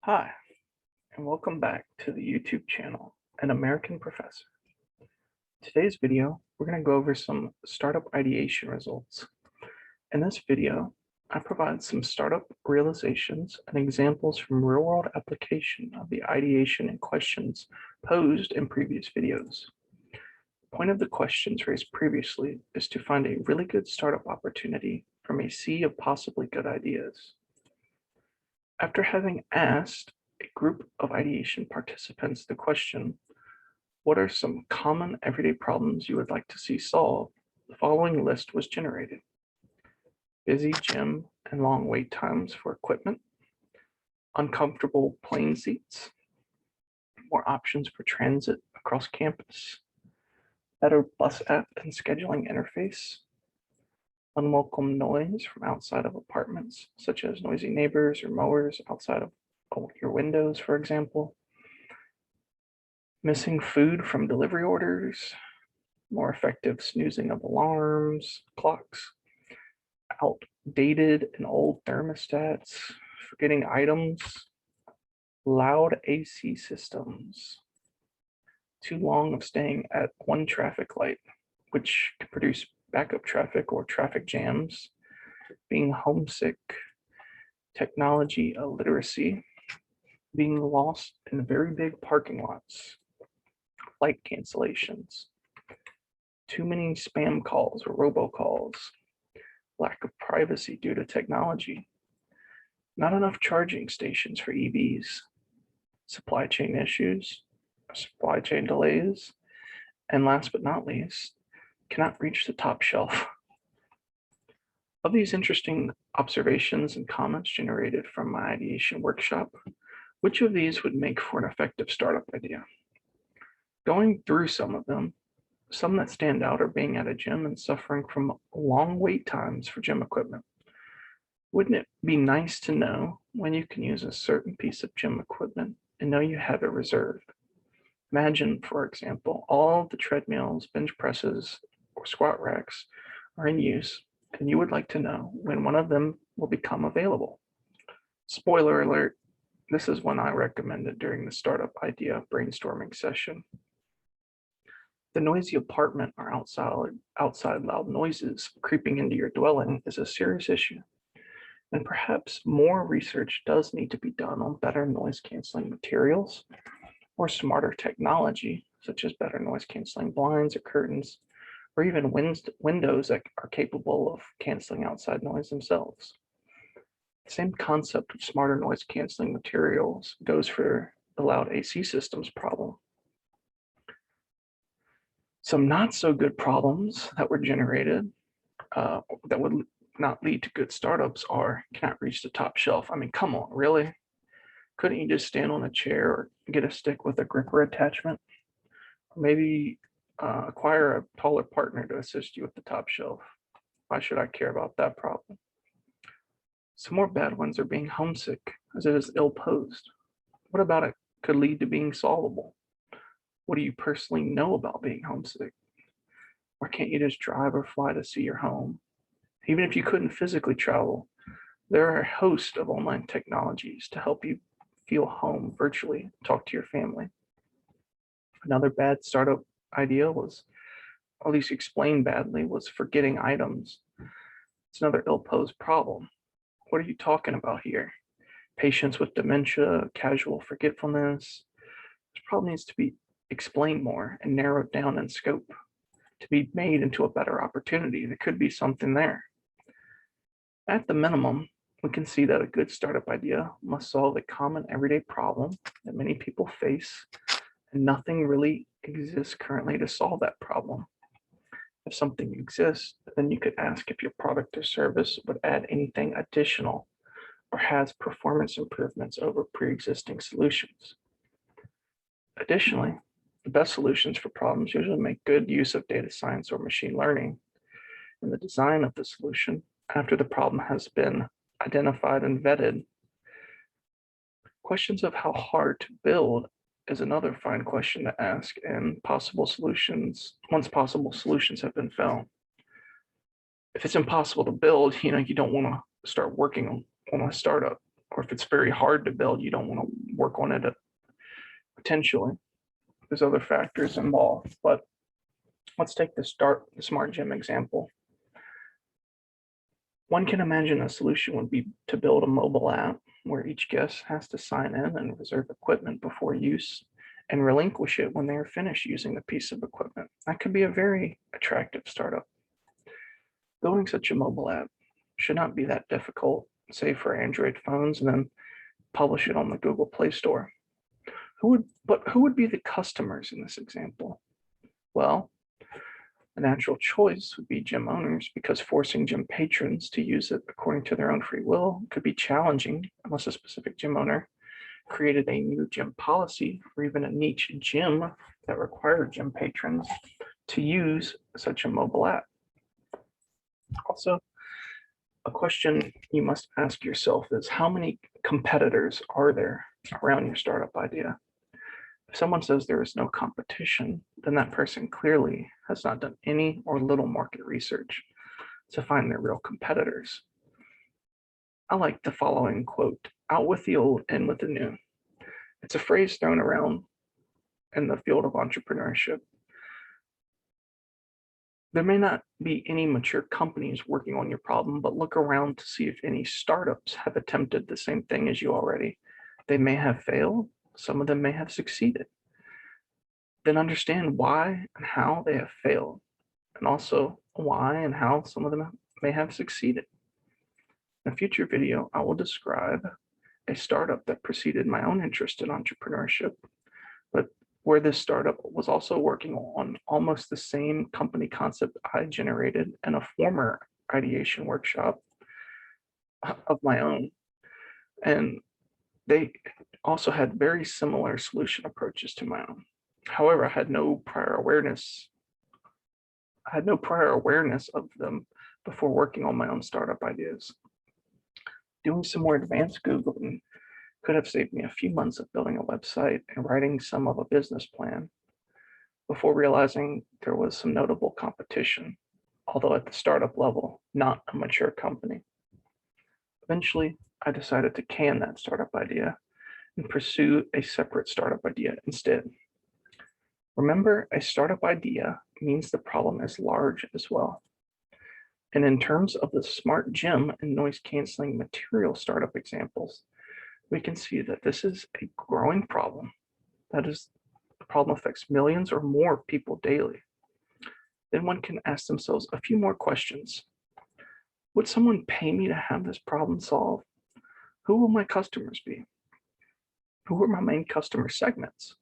Hi, and welcome back to the YouTube channel, An American Professor. Today's video, we're going to go over some startup ideation results. In this video, I provide some startup realizations and examples from real-world application of the ideation and questions posed in previous videos. The point of the questions raised previously is to find a really good startup opportunity from a sea of possibly good ideas. After having asked a group of ideation participants the question, what are some common everyday problems you would like to see solved? The following list was generated. Busy gym and long wait times for equipment, uncomfortable plane seats, more options for transit across campus, better bus app and scheduling interface, unwelcome noise from outside of apartments, such as noisy neighbors or mowers outside of your windows, for example, missing food from delivery orders, more effective snoozing of alarms, clocks, outdated and old thermostats, forgetting items, loud AC systems, too long of staying at one traffic light, which can produce backup traffic or traffic jams, being homesick, technology illiteracy, being lost in very big parking lots, flight cancellations, too many spam calls or robocalls, lack of privacy due to technology, not enough charging stations for EVs, supply chain issues, supply chain delays, and last but not least, cannot reach the top shelf. Of these interesting observations and comments generated from my ideation workshop, which of these would make for an effective startup idea? Going through some of them, some that stand out are being at a gym and suffering from long wait times for gym equipment. Wouldn't it be nice to know when you can use a certain piece of gym equipment and know you have it reserved? Imagine, for example, all of the treadmills, bench presses, or squat racks are in use, and you would like to know when one of them will become available. Spoiler alert, this is one I recommended during the startup idea brainstorming session. The noisy apartment or outside loud noises creeping into your dwelling is a serious issue. And perhaps more research does need to be done on better noise canceling materials or smarter technology, such as better noise canceling blinds or curtains, or even windows that are capable of canceling outside noise themselves. The same concept of smarter noise canceling materials goes for the loud AC systems problem. Some not so good problems that were generated that would not lead to good startups are cannot reach the top shelf. I mean, come on, really? Couldn't you just stand on a chair or get a stick with a gripper attachment? Or maybe acquire a taller partner to assist you with the top shelf. Why should I care about that problem? Some more bad ones are being homesick, as it is ill-posed. What about it could lead to being solvable? What do you personally know about being homesick? Why can't you just drive or fly to see your home? Even if you couldn't physically travel, there are a host of online technologies to help you feel home virtually, talk to your family. Another bad startup idea was, or at least explained badly, was forgetting items. It's another ill-posed problem. What are you talking about here? Patients with dementia, casual forgetfulness. This problem needs to be explained more and narrowed down in scope to be made into a better opportunity. There could be something there. At the minimum, we can see that a good startup idea must solve a common everyday problem that many people face, and nothing really exists currently to solve that problem. If something exists, then you could ask if your product or service would add anything additional or has performance improvements over pre-existing solutions. Additionally, the best solutions for problems usually make good use of data science or machine learning in the design of the solution after the problem has been identified and vetted. Questions of how hard to build is another fine question to ask, and possible solutions have been found. If it's impossible to build, you don't want to start working on a startup. or if it's very hard to build, you don't want to work on it potentially. There's other factors involved, but let's take the smart gym example. One can imagine a solution would be to build a mobile app where each guest has to sign in and reserve equipment before use and relinquish it when they are finished using the piece of equipment. That could be a very attractive startup. Building such a mobile app should not be that difficult, say for Android phones, and then publish it on the Google Play Store. Who would be the customers in this example? Well, the natural choice would be gym owners, because forcing gym patrons to use it according to their own free will could be challenging unless a specific gym owner created a new gym policy or even a niche gym that required gym patrons to use such a mobile app. Also, a question you must ask yourself is, how many competitors are there around your startup idea? If someone says there is no competition, then that person clearly has not done any or little market research to find their real competitors. I like the following quote: "Out with the old, in with the new." It's a phrase thrown around in the field of entrepreneurship. There may not be any mature companies working on your problem, but look around to see if any startups have attempted the same thing as you already. They may have failed. Some of them may have succeeded. Then understand why and how they have failed, and also why and how some of them may have succeeded. In a future video, I will describe a startup that preceded my own interest in entrepreneurship, but where this startup was also working on almost the same company concept I generated in a former ideation workshop of my own. And they also had very similar solution approaches to my own. However, I had no prior awareness of them before working on my own startup ideas. Doing some more advanced Googling could have saved me a few months of building a website and writing some of a business plan before realizing there was some notable competition, although at the startup level, not a mature company. Eventually, I decided to can that startup idea and pursue a separate startup idea instead. Remember, a startup idea means the problem is large as well. And in terms of the smart gym and noise canceling material startup examples, we can see that this is a growing problem. That is, the problem affects millions or more people daily. Then one can ask themselves a few more questions. Would someone pay me to have this problem solved? Who will my customers be? Who are my main customer segments?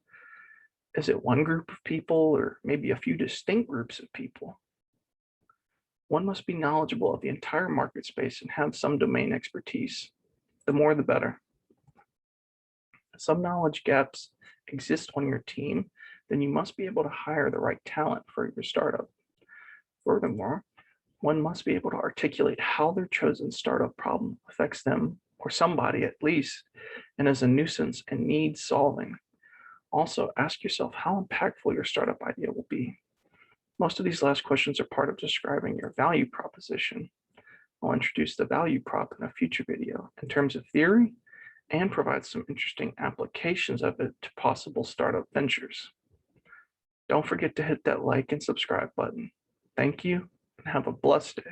Is it one group of people or maybe a few distinct groups of people? One must be knowledgeable of the entire market space and have some domain expertise. The more, the better. If some knowledge gaps exist on your team, then you must be able to hire the right talent for your startup. Furthermore, one must be able to articulate how their chosen startup problem affects them, or somebody at least, and is a nuisance and needs solving. Also, ask yourself how impactful your startup idea will be. Most of these last questions are part of describing your value proposition. I'll introduce the value prop in a future video in terms of theory and provide some interesting applications of it to possible startup ventures. Don't forget to hit that like and subscribe button. Thank you and have a blessed day.